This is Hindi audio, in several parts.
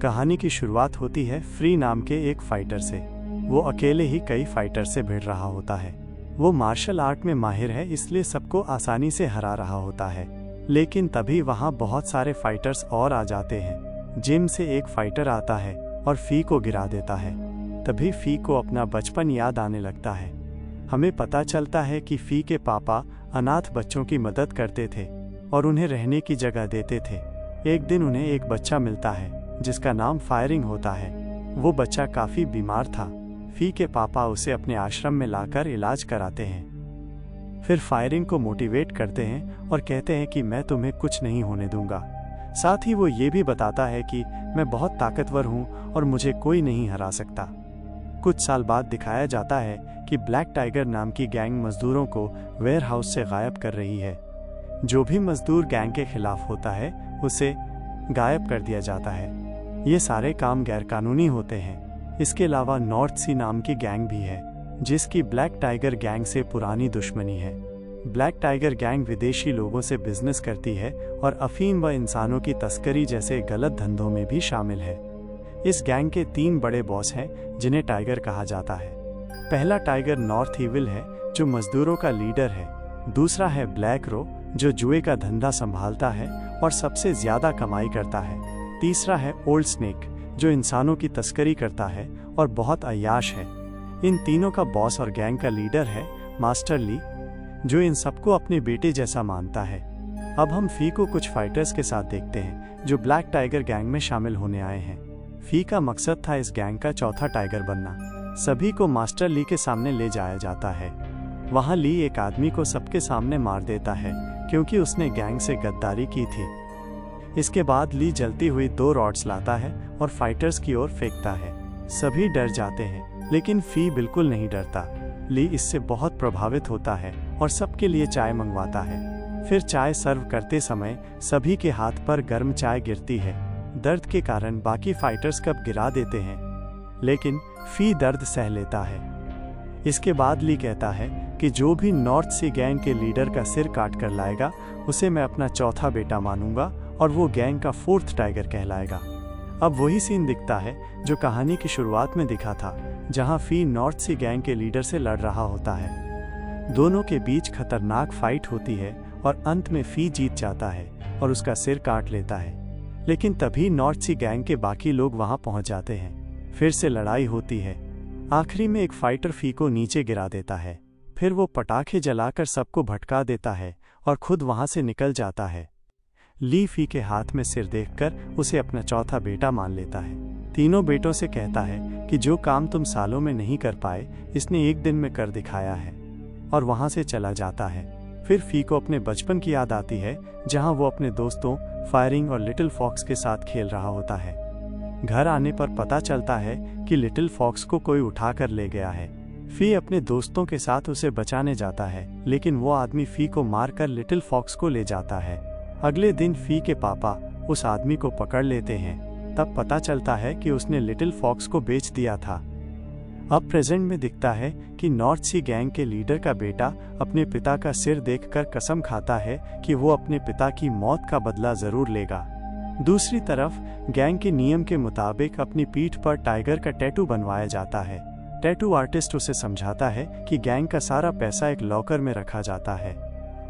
कहानी की शुरुआत होती है फ्री नाम के एक फाइटर से। वो अकेले ही कई फाइटर से भिड़ रहा होता है। वो मार्शल आर्ट में माहिर है, इसलिए सबको आसानी से हरा रहा होता है। लेकिन तभी वहाँ बहुत सारे फाइटर्स और आ जाते हैं। जिम से एक फाइटर आता है और फी को गिरा देता है। तभी फी को अपना बचपन याद आने लगता है। हमें पता चलता है कि फी के पापा अनाथ बच्चों की मदद करते थे और उन्हें रहने की जगह देते थे। एक दिन उन्हें एक बच्चा मिलता है जिसका नाम फायरिंग होता है। वो बच्चा काफ़ी बीमार था। फी के पापा उसे अपने आश्रम में लाकर इलाज कराते हैं। फिर फायरिंग को मोटिवेट करते हैं और कहते हैं कि मैं तुम्हें कुछ नहीं होने दूंगा। साथ ही वो ये भी बताता है कि मैं बहुत ताकतवर हूँ और मुझे कोई नहीं हरा सकता। कुछ साल बाद दिखाया जाता है कि ब्लैक टाइगर नाम की गैंग मजदूरों को वेयरहाउस से गायब कर रही है। जो भी मजदूर गैंग के खिलाफ होता है उसे गायब कर दिया जाता है। ये सारे काम गैरकानूनी होते हैं। इसके अलावा नॉर्थ सी नाम की गैंग भी है जिसकी ब्लैक टाइगर गैंग से पुरानी दुश्मनी है। ब्लैक टाइगर गैंग विदेशी लोगों से बिजनेस करती है और अफीम व इंसानों की तस्करी जैसे गलत धंधों में भी शामिल है। इस गैंग के 3 बड़े बॉस हैं जिन्हें टाइगर कहा जाता है। पहला टाइगर नॉर्थ ईविल है जो मजदूरों का लीडर है। दूसरा है ब्लैक रो जो जुए का धंधा संभालता है और सबसे ज्यादा कमाई करता है। तीसरा है ओल्ड स्नेक जो इंसानों की तस्करी करता है और बहुत अय्याश है। इन तीनों का बॉस और गैंग का लीडर है मास्टर ली जो इन सबको अपने बेटे जैसा मानता है। अब हम फी को कुछ फाइटर्स के साथ देखते हैं जो ब्लैक टाइगर गैंग में शामिल होने आए हैं। फी का मकसद था इस गैंग का चौथा टाइगर बनना। सभी को मास्टर ली के सामने ले जाया जाता है। वहाँ ली एक आदमी को सबके सामने मार देता है क्योंकि उसने गैंग से गद्दारी की थी। इसके बाद ली जलती हुई 2 रॉड्स लाता है और फाइटर्स की ओर फेंकता है। सभी डर जाते हैं लेकिन फी बिल्कुल नहीं डरता। ली इससे बहुत प्रभावित होता है और सबके लिए चाय मंगवाता है। फिर चाय सर्व करते समय सभी के हाथ पर गर्म चाय गिरती है। दर्द के कारण बाकी फाइटर्स कप गिरा देते हैं लेकिन फी दर्द सह लेता है। इसके बाद ली कहता है कि जो भी नॉर्थ सी गैंग के लीडर का सिर काट कर लाएगा उसे मैं अपना चौथा बेटा मानूंगा और वो गैंग का 4th टाइगर कहलाएगा। अब वही सीन दिखता है जो कहानी की शुरुआत में दिखा था, जहां फी नॉर्थ सी गैंग के लीडर से लड़ रहा होता है। दोनों के बीच खतरनाक फाइट होती है और अंत में फी जीत जाता है और उसका सिर काट लेता है। लेकिन तभी नॉर्थ सी गैंग के बाकी लोग वहां पहुंच जाते हैं। फिर से लड़ाई होती है। आखिरी में एक फाइटर फी को नीचे गिरा देता है। फिर वो पटाखे जलाकर सबको भटका देता है और खुद वहां से निकल जाता है। ली फी के हाथ में सिर देखकर उसे अपना चौथा बेटा मान लेता है। तीनों बेटों से कहता है कि जो काम तुम सालों में नहीं कर पाए इसने एक दिन में कर दिखाया है, और वहां से चला जाता है। फिर फी को अपने बचपन की याद आती है जहां वो अपने दोस्तों फायरिंग और लिटिल फॉक्स के साथ खेल रहा होता है। घर आने पर पता चलता है कि लिटिल फॉक्स को कोई उठाकर ले गया है। फी अपने दोस्तों के साथ उसे बचाने जाता है लेकिन वो आदमी फी को मारकर लिटिल फॉक्स को ले जाता है। अगले दिन फी के पापा उस आदमी को पकड़ लेते हैं। तब पता चलता है कि उसने लिटिल फॉक्स को बेच दिया था। अब प्रेजेंट में दिखता है कि नॉर्थ सी गैंग के लीडर का बेटा अपने पिता का सिर देखकर कसम खाता है कि वो अपने पिता की मौत का बदला जरूर लेगा। दूसरी तरफ गैंग के नियम के मुताबिक अपनी पीठ पर टाइगर का टैटू बनवाया जाता है। टैटू आर्टिस्ट उसे समझाता है कि गैंग का सारा पैसा एक लॉकर में रखा जाता है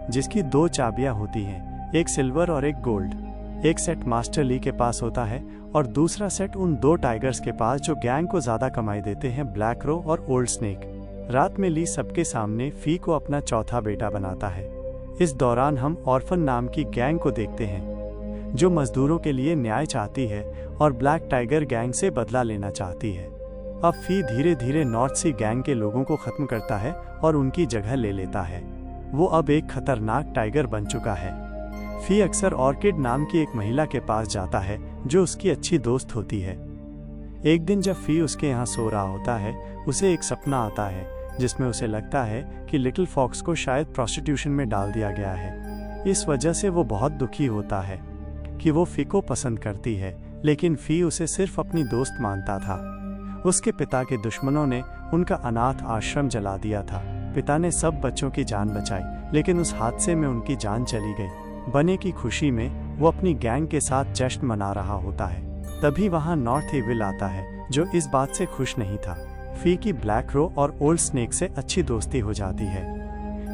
जिसकी 2 चाबियां होती हैं, एक सिल्वर और एक गोल्ड। एक सेट मास्टर ली के पास होता है और दूसरा सेट उन 2 टाइगर्स के पास जो गैंग को ज्यादा कमाई देते हैं, ब्लैक रो और ओल्ड स्नेक। रात में ली सबके सामने फी को अपना चौथा बेटा बनाता है। इस दौरान हम ऑर्फन नाम की गैंग को देखते हैं जो मजदूरों के लिए न्याय चाहती है और ब्लैक टाइगर गैंग से बदला लेना चाहती है। अब फी धीरे धीरे नॉर्थ सी गैंग के लोगों को खत्म करता है और उनकी जगह ले लेता है। वो अब एक खतरनाक टाइगर बन चुका है। फी अक्सर ऑर्किड नाम की एक महिला के पास जाता है जो उसकी अच्छी दोस्त होती है। एक दिन जब फी उसके यहाँ सो रहा होता है उसे एक सपना आता है जिसमें उसे लगता है कि लिटिल फॉक्स को शायद प्रोस्टिट्यूशन में डाल दिया गया है। इस वजह से वो बहुत दुखी होता है कि वो फी को पसंद करती है लेकिन फी उसे सिर्फ अपनी दोस्त मानता था। उसके पिता के दुश्मनों ने उनका अनाथ आश्रम जला दिया था। पिता ने सब बच्चों की जान बचाई लेकिन उस हादसे में उनकी जान चली गई। बने की खुशी में वो अपनी गैंग के साथ जश्न मना रहा होता है। तभी वहाँ नॉर्थ इविल आता है, जो इस बात से खुश नहीं था। फी की ब्लैक रो और ओल्ड स्नेक से अच्छी दोस्ती हो जाती है।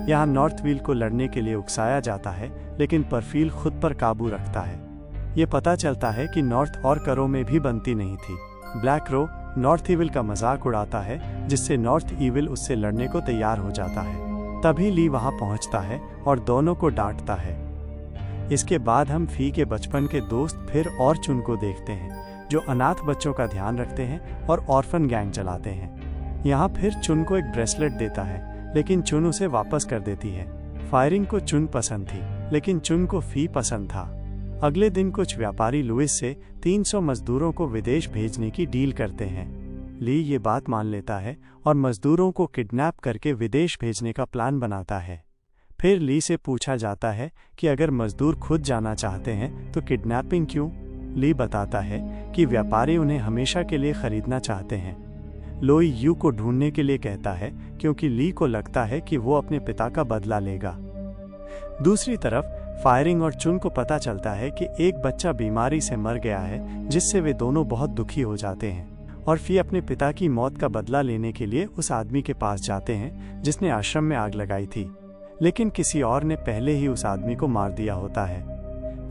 यहाँ नॉर्थ व्हील को लड़ने के लिए उकसाया जाता है, लेकिन परफील खुद पर काबू रखता है। ये पता चलता है कि नॉर्थ और करो में भी बनती नहीं थी। ब्लैक रो नॉर्थ इविल का मजाक उड़ाता है, जिससे नॉर्थ इविल उससे लड़ने को तैयार हो जाता है। तभी ली वहाँ पहुँचता है और दोनों को डांटता है। इसके बाद हम फी के बचपन के दोस्त फिर और चुन को देखते हैं, जो अनाथ बच्चों का ध्यान रखते हैं और ऑर्फन गैंग चलाते हैं। यहाँ फिर चुन को एक ब्रेसलेट देता है, लेकिन चुन उसे वापस कर देती है। फायरिंग को चुन पसंद थी, लेकिन चुन को फी पसंद था। अगले दिन कुछ व्यापारी लुइस से 300 मजदूरों को विदेश भेजने की डील करते हैं। ली ये बात मान लेता है और मजदूरों को किडनैप करके विदेश भेजने का प्लान बनाता है। फिर ली से पूछा जाता है कि अगर मजदूर खुद जाना चाहते हैं तो किडनैपिंग क्यों? ली बताता है कि व्यापारी उन्हें हमेशा के लिए खरीदना चाहते हैं। लोई यू को ढूंढने के लिए कहता है, क्योंकि ली को लगता है कि वो अपने पिता का बदला लेगा। दूसरी तरफ फायरिंग और चुन को पता चलता है कि एक बच्चा बीमारी से मर गया है, जिससे वे दोनों बहुत दुखी हो जाते हैं और फी अपने पिता की मौत का बदला लेने के लिए उस आदमी के पास जाते हैं जिसने आश्रम में आग लगाई थी, लेकिन किसी और ने पहले ही उस आदमी को मार दिया होता है।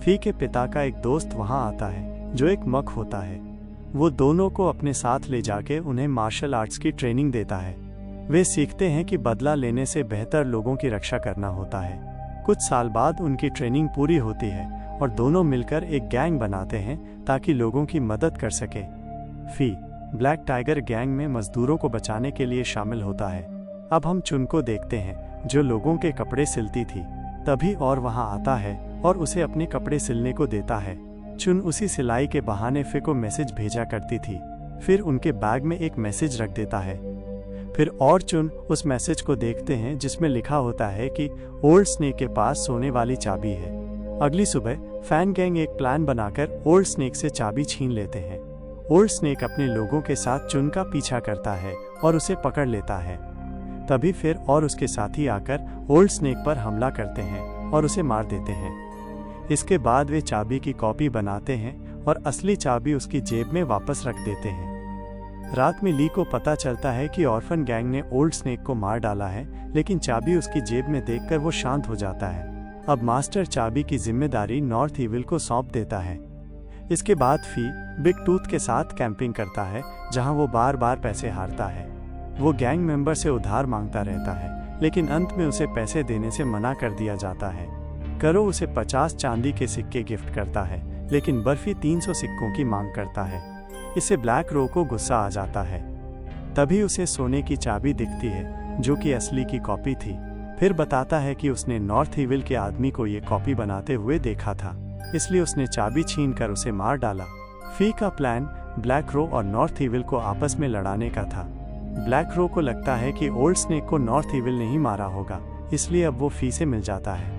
फी के पिता का एक दोस्त वहां आता है, जो एक मक होता है। वो दोनों को अपने साथ ले जाके उन्हें मार्शल आर्ट्स की ट्रेनिंग देता है। वे सीखते हैं कि बदला लेने से बेहतर लोगों की रक्षा करना होता है। कुछ साल बाद उनकी ट्रेनिंग पूरी होती है और दोनों मिलकर एक गैंग बनाते हैं ताकि लोगों की मदद कर सके। फी ब्लैक टाइगर गैंग में मजदूरों को बचाने के लिए शामिल होता है। अब हम चुन को देखते हैं, जो लोगों के कपड़े सिलती थी। तभी और वहां आता है और उसे अपने कपड़े सिलने को देता है। चुन उसी सिलाई के बहाने फी को मैसेज भेजा करती थी, फिर उनके बैग में एक मैसेज रख देता है। फिर और चुन उस मैसेज को देखते हैं जिसमें लिखा होता है कि ओल्ड स्नेक के पास सोने वाली चाबी है। अगली सुबह फैन गैंग एक प्लान बनाकर ओल्ड स्नेक से चाबी छीन लेते हैं। ओल्ड स्नेक अपने लोगों के साथ चुन का पीछा करता है और उसे पकड़ लेता है। तभी फिर और उसके साथी आकर ओल्ड स्नेक पर हमला करते हैं और उसे मार देते हैं। इसके बाद वे चाबी की कॉपी बनाते हैं और असली चाबी उसकी जेब में वापस रख देते हैं। रात में ली को पता चलता है कि ऑर्फन गैंग ने ओल्ड स्नेक को मार डाला है, लेकिन चाबी उसकी जेब में देखकर वो शांत हो जाता है। अब मास्टर चाबी की जिम्मेदारी नॉर्थ इविल को सौंप देता है। इसके बाद फी बिग टूथ के साथ कैंपिंग करता है, जहां वो बार बार पैसे हारता है। वो गैंग मेंबर से उधार मांगता रहता है, लेकिन अंत में उसे पैसे देने से मना कर दिया जाता है। करो उसे 50 चांदी के सिक्के गिफ्ट करता है, लेकिन बर्फी 300 सिक्कों की मांग करता है। इससे ब्लैक रो को गुस्सा आ जाता है। तभी उसे सोने की चाबी दिखती है, जो कि असली की कॉपी थी। फिर बताता है कि उसने नॉर्थ इविल के आदमी को ये कॉपी बनाते हुए देखा था, इसलिए उसने चाबी छीनकर उसे मार डाला। फी का प्लान ब्लैक रो और नॉर्थ इविल को आपस में लड़ाने का था। ब्लैक रो को लगता है कि ओल्ड स्नेक को नॉर्थ इविल ने ही मारा होगा, इसलिए अब वो फी से मिल जाता है।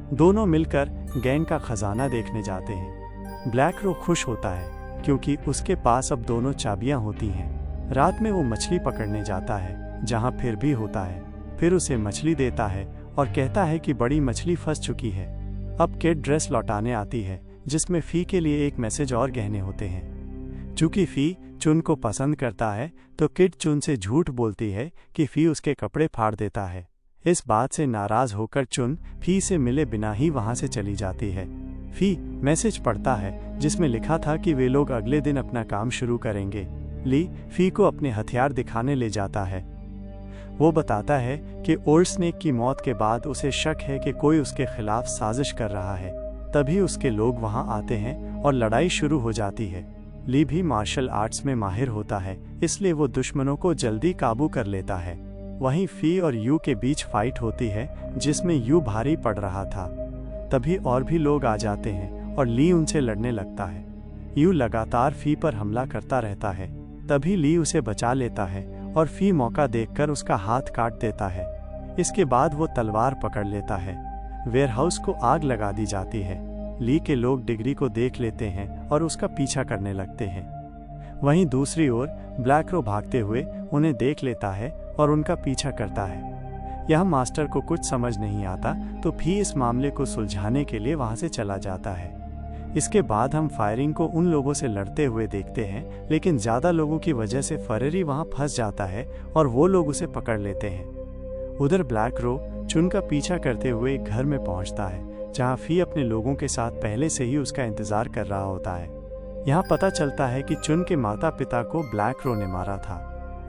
दोनों मिलकर गैंग का खजाना देखने जाते हैं। ब्लैक रो खुश होता है क्योंकि उसके पास अब दोनों चाबियां होती हैं। रात में वो मछली पकड़ने जाता है, जहां फिर भी होता है। फिर उसे मछली देता है और कहता है कि बड़ी मछली फंस चुकी है। अब किड ड्रेस लौटाने आती है, जिसमें फी के लिए एक मैसेज और गहने होते हैं। चूंकि फी चुन को पसंद करता है, तो किड चुन से झूठ बोलती है कि फी उसके कपड़े फाड़ देता है। इस बात से नाराज होकर चुन फी से मिले बिना ही वहां से चली जाती है। फी मैसेज पढ़ता है, जिसमें लिखा था कि वे लोग अगले दिन अपना काम शुरू करेंगे। ली फी को अपने हथियार दिखाने ले जाता है। वो बताता है कि ओल्ड स्नेक की मौत के बाद उसे शक है कि कोई उसके खिलाफ साजिश कर रहा है। तभी उसके लोग वहां आते हैं और लड़ाई शुरू हो जाती है। ली भी मार्शल आर्ट्स में माहिर होता है, इसलिए वो दुश्मनों को जल्दी काबू कर लेता है। वहीं फी और यू के बीच फाइट होती है, जिसमें यू भारी पड़ रहा था। तभी और भी लोग आ जाते हैं और ली उनसे लड़ने लगता है। यू लगातार फी पर हमला करता रहता है। तभी ली उसे बचा लेता है और फी मौका देखकर उसका हाथ काट देता है। इसके बाद वो तलवार पकड़ लेता है। वेयरहाउस को आग लगा दी जाती है। ली के लोग डिग्री को देख लेते हैं और उसका पीछा करने लगते हैं। वहीं दूसरी ओर ब्लैक रो भागते हुए उन्हें देख लेता है और उनका पीछा करता है। यह मास्टर को कुछ समझ नहीं आता, तो फी इस मामले को सुलझाने के लिए वहां से चला जाता है। इसके बाद हम फायरिंग को उन लोगों से लड़ते हुए देखते हैं, लेकिन ज़्यादा लोगों की वजह से फरेरी वहाँ फंस जाता है और वो लोग उसे पकड़ लेते हैं। उधर ब्लैक रो चुन का पीछा करते हुए एक घर में पहुँचता है, जहाँ फी अपने लोगों के साथ पहले से ही उसका इंतज़ार कर रहा होता है। यहाँ पता चलता है कि चुन के माता पिता को ब्लैक रो ने मारा था।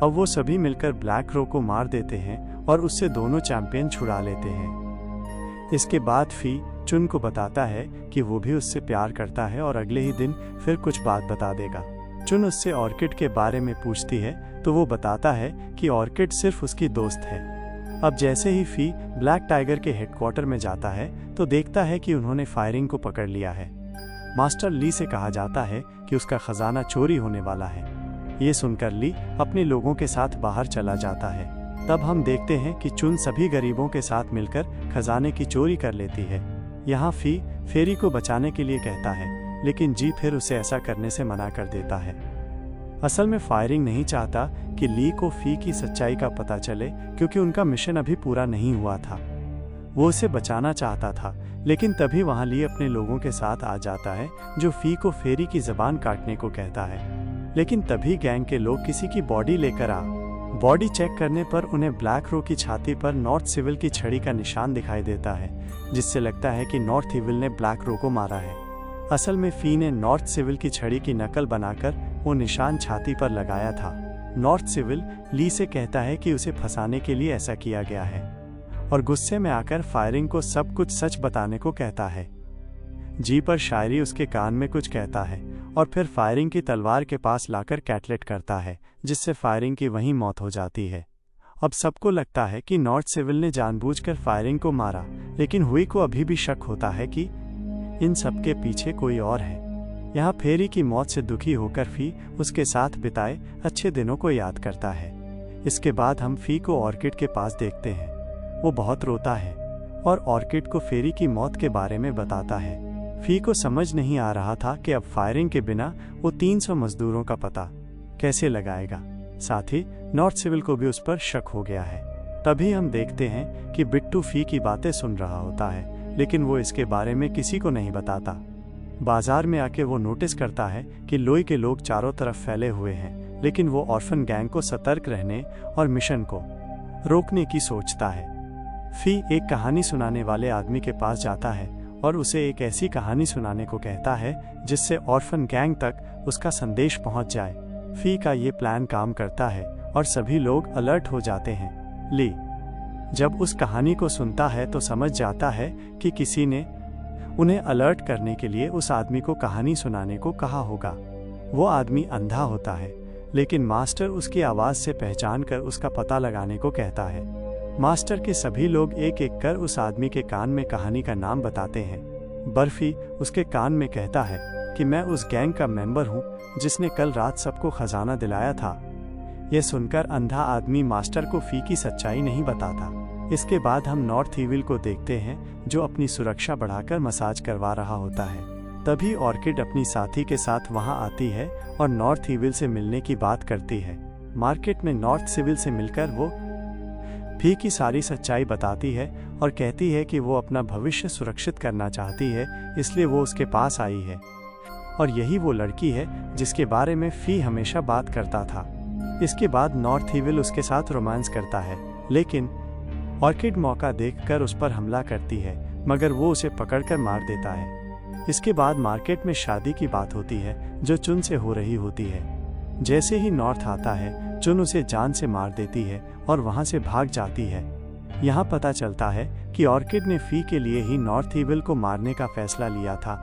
अब वो सभी मिलकर ब्लैक रो को मार देते हैं और उससे दोनों चैंपियन छुड़ा लेते हैं। इसके बाद फी चुन को बताता है कि वो भी उससे प्यार करता है और अगले ही दिन फिर कुछ बात बता देगा। चुन उससे ऑर्किड के बारे में पूछती है तो वो बताता है कि ऑर्किड सिर्फ उसकी दोस्त है। अब जैसे ही फी ब्लैक टाइगर के हेडक्वार्टर में जाता है तो देखता है कि उन्होंने फायरिंग को पकड़ लिया है। मास्टर ली से कहा जाता है कि उसका खजाना चोरी होने वाला है। ये सुनकर ली अपने लोगों के साथ बाहर चला जाता है। तब हम देखते हैं कि चुन सभी गरीबों के साथ मिलकर खजाने की चोरी कर लेती है। यहाँ फी फेरी को बचाने के लिए कहता है, लेकिन जी फिर उसे ऐसा करने से मना कर देता है। असल में फायरिंग नहीं चाहता कि ली को फी की सच्चाई का पता चले, क्योंकि उनका मिशन अभी पूरा नहीं हुआ था। वो उसे बचाना चाहता था, लेकिन तभी वहाँ ली अपने लोगों के साथ आ जाता है, जो फी को फेरी की जबान काटने को कहता है। लेकिन तभी गैंग के लोग किसी की बॉडी लेकर बॉडी चेक करने पर उन्हें ब्लैक रो की छाती पर नॉर्थ सिविल की छड़ी का निशान दिखाई देता है, जिससे लगता है कि नॉर्थ सिविल ने ब्लैक रो को मारा है। असल में फी ने नॉर्थ सिविल की छड़ी की नकल बनाकर वो निशान छाती पर लगाया था। नॉर्थ सिविल ली से कहता है कि उसे फंसाने के लिए ऐसा किया गया है और गुस्से में आकर फायरिंग को सब कुछ सच बताने को कहता है। जी पर शायरी उसके कान में कुछ कहता है और फिर फायरिंग की तलवार के पास लाकर कैटलेट करता है, जिससे फायरिंग की वहीं मौत हो जाती है। अब सबको लगता है कि नॉर्थ सिविल ने जानबूझकर फायरिंग को मारा, लेकिन हुई को अभी भी शक होता है कि इन सब के पीछे कोई और है। यहाँ फेरी की मौत से दुखी होकर फी उसके साथ बिताए अच्छे दिनों को याद करता है। इसके बाद हम फी को ऑर्किड के पास देखते हैं। वो बहुत रोता है और ऑर्किड को फेरी की मौत के बारे में बताता है। फी को समझ नहीं आ रहा था कि अब फायरिंग के बिना वो 300 मजदूरों का पता कैसे लगाएगा। साथ ही नॉर्थ सिविल को भी उस पर शक हो गया है। तभी हम देखते हैं कि बिट्टू फी की बातें सुन रहा होता है, लेकिन वो इसके बारे में किसी को नहीं बताता। बाजार में आके वो नोटिस करता है कि लोई के लोग चारों तरफ फैले हुए हैं, लेकिन वो ऑर्फन गैंग को सतर्क रहने और मिशन को रोकने की सोचता है। फी एक कहानी सुनाने वाले आदमी के पास जाता है और उसे एक ऐसी कहानी सुनाने को कहता है जिससे ऑर्फन गैंग तक उसका संदेश पहुंच जाए। फी का ये प्लान काम करता है और सभी लोग अलर्ट हो जाते हैं। ली जब उस कहानी को सुनता है तो समझ जाता है कि किसी ने उन्हें अलर्ट करने के लिए उस आदमी को कहानी सुनाने को कहा होगा। वो आदमी अंधा होता है, लेकिन मास्टर उसकी आवाज़ से पहचान कर उसका पता लगाने को कहता है। मास्टर के सभी लोग एक एक कर उस आदमी के कान में कहानी का नाम बताते हैं। बर्फी उसके कान में कहता है कि मैं उस गैंग का मेंबर हूँ जिसने कल रात सबको खजाना दिलाया था। यह सुनकर अंधा आदमी मास्टर को फी की सच्चाई नहीं बताता। इसके बाद हम नॉर्थ इविल को देखते हैं, जो अपनी सुरक्षा बढ़ाकर मसाज करवा रहा होता है। तभी ऑर्किड अपनी साथी के साथ वहां आती है और नॉर्थ इविल से मिलने की बात करती है। मार्केट में नॉर्थ सिविल से मिलकर वो फी की सारी सच्चाई बताती है और कहती है कि वो अपना भविष्य सुरक्षित करना चाहती है, इसलिए वो उसके पास आई है और यही वो लड़की है जिसके बारे में फी हमेशा बात करता था। इसके बाद नॉर्थ इविल उसके साथ रोमांस करता है, लेकिन ऑर्किड मौका देखकर उस पर हमला करती है, मगर वो उसे पकड़कर मार देता है। इसके बाद मार्केट में शादी की बात होती है जो चुन से हो रही होती है। जैसे ही नॉर्थ आता है, चुन उसे जान से मार देती है और वहां से भाग जाती है। यहाँ पता चलता है कि ऑर्किड ने फी के लिए ही नॉर्थ इविल को मारने का फैसला लिया था,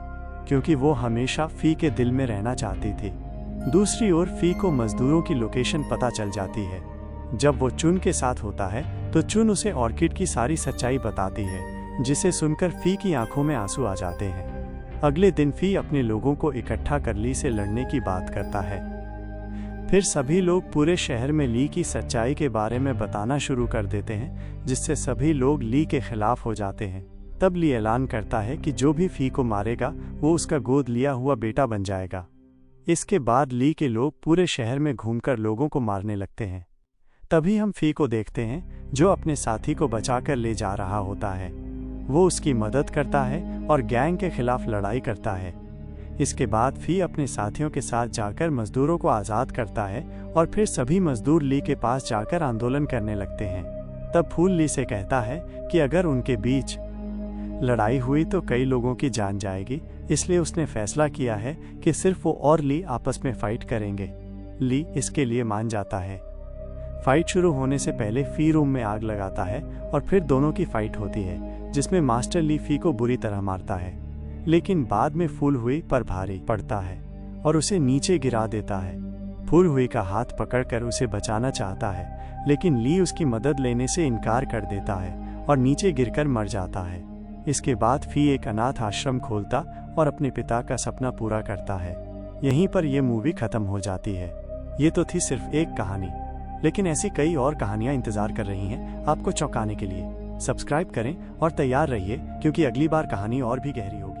क्योंकि वो हमेशा फी के दिल में रहना चाहती थी। दूसरी ओर फी को मजदूरों की लोकेशन पता चल जाती है। जब वो चुन के साथ होता है तो चुन उसे ऑर्किड की सारी सच्चाई बताती है, जिसे सुनकर फी की आंखों में आंसू आ जाते हैं। अगले दिन फी अपने लोगों को इकट्ठा कर ली से लड़ने की बात करता है। फिर सभी लोग पूरे शहर में ली की सच्चाई के बारे में बताना शुरू कर देते हैं, जिससे सभी लोग ली के खिलाफ हो जाते हैं। तब ली ऐलान करता है कि जो भी फी को मारेगा वो उसका गोद लिया हुआ बेटा बन जाएगा। इसके बाद ली के लोग पूरे शहर में घूमकर लोगों को मारने लगते हैं। तभी हम फी को देखते हैं, जो अपने साथी को बचाकर ले जा रहा होता है। वो उसकी मदद करता है और गैंग के खिलाफ लड़ाई करता है। इसके बाद फी अपने साथियों के साथ जाकर मजदूरों को आज़ाद करता है और फिर सभी मजदूर ली के पास जाकर आंदोलन करने लगते हैं। तब फूल ली से कहता है कि अगर उनके बीच लड़ाई हुई तो कई लोगों की जान जाएगी, इसलिए उसने फैसला किया है कि सिर्फ वो और ली आपस में फाइट करेंगे। ली इसके लिए मान जाता है। फाइट शुरू होने से पहले फी रूम में आग लगाता है और फिर दोनों की फाइट होती है, जिसमें मास्टर ली फी को बुरी तरह मारता है, लेकिन बाद में फूल हुई पर भारी पड़ता है और उसे नीचे गिरा देता है। फूल हुई का हाथ पकड़कर उसे बचाना चाहता है, लेकिन ली उसकी मदद लेने से इनकार कर देता है और नीचे गिरकर मर जाता है। इसके बाद फी एक अनाथ आश्रम खोलता और अपने पिता का सपना पूरा करता है। यहीं पर यह मूवी खत्म हो जाती है। ये तो थी सिर्फ एक कहानी, लेकिन ऐसी कई और कहानियां इंतजार कर रही हैं आपको चौंकाने के लिए। सब्सक्राइब करें और तैयार रहिए, क्योंकि अगली बार कहानी और भी गहरी होगी।